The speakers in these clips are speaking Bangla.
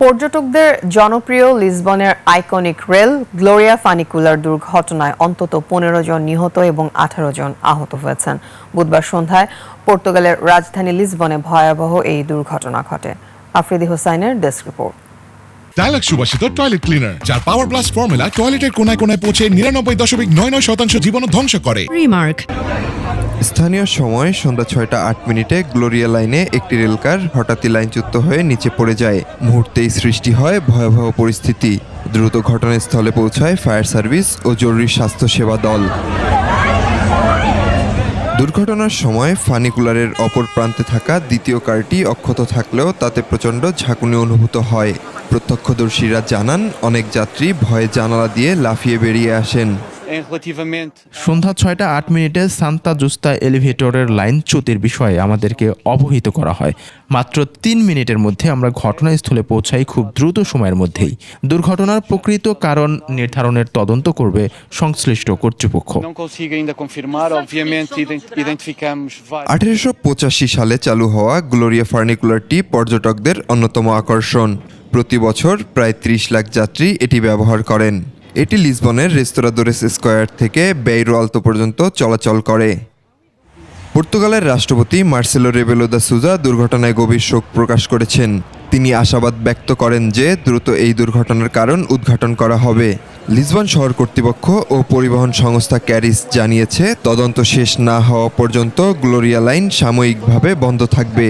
পর্যটকদের জনপ্রিয় লিসবনের আইকনিক রেল গ্লোরিয়া ফানিকুলার দুর্ঘটনায় অন্তত 15 জন নিহত এবং 18 জন আহত হয়েছেন। বুধবার সন্ধ্যায় পর্তুগালের রাজধানী লিসবনে ভয়াবহ এই দুর্ঘটনা ঘটে। আফ্রিদি হোসাইনের ডেস্ক রিপোর্ট। ডায়ালগ সুবাসিত টয়লেট ক্লিনার, যার পাওয়ার প্লাস ফর্মুলা টয়লেটের কোনায় কোনায় পৌঁছে 99.99% জীবাণু ধ্বংস করে। রিমার্ক। স্থানীয় সময় সন্ধ্যা 6:08 গ্লোরিয়া লাইনে একটি রেলকার হঠাৎই লাইনচ্যুত হয়ে নিচে পড়ে যায়। মুহূর্তেই সৃষ্টি হয় ভয়াবহ পরিস্থিতি। দ্রুত ঘটনাস্থলে পৌঁছায় ফায়ার সার্ভিস ও জরুরি স্বাস্থ্য সেবা দল। দুর্ঘটনার সময় ফানিকুলারের অপর প্রান্তে থাকা দ্বিতীয় কারটি অক্ষত থাকলেও তাতে প্রচণ্ড ঝাঁকুনি অনুভূত হয়। প্রত্যক্ষদর্শীরা জানান, অনেক যাত্রী ভয়ে জানালা দিয়ে লাফিয়ে বেরিয়ে আসেন। সন্ধ্যা 6:08 সান্তা জুস্তা এলিভেটরের লাইন চ্যুতির বিষয়ে আমাদেরকে অবহিত করা হয়। মাত্র 3 মিনিটের মধ্যে আমরা ঘটনাস্থলে পৌঁছাই খুব দ্রুত সময়ের মধ্যেই। দুর্ঘটনার প্রকৃত কারণ নির্ধারণের তদন্ত করবে সংশ্লিষ্ট কর্তৃপক্ষ। 1885 সালে চালু হওয়া গ্লোরিয়া ফার্নিকুলারটি পর্যটকদের অন্যতম আকর্ষণ। প্রতি বছর প্রায় 30 লাখ যাত্রী এটি ব্যবহার করেন। এটি লিসবনের রেস্তোরাঁদোরেস স্কয়ার থেকে বেইরো আলতো পর্যন্ত চলাচল করে। পর্তুগালের রাষ্ট্রপতি মার্সেলো রেবেলো দা সুজা দুর্ঘটনায় গভীর শোক প্রকাশ করেছেন। তিনি আশাবাদ ব্যক্ত করেন যে দ্রুত এই দুর্ঘটনার কারণ উদ্ঘাটন করা হবে। লিসবন শহর কর্তৃপক্ষ ও পরিবহন সংস্থা ক্যারিস জানিয়েছে, তদন্ত শেষ না হওয়া পর্যন্ত গ্লোরিয়া লাইন সাময়িকভাবে বন্ধ থাকবে।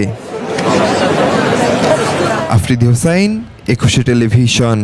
আফ্রিদি হোসাইন, 21 টেলিভিশন।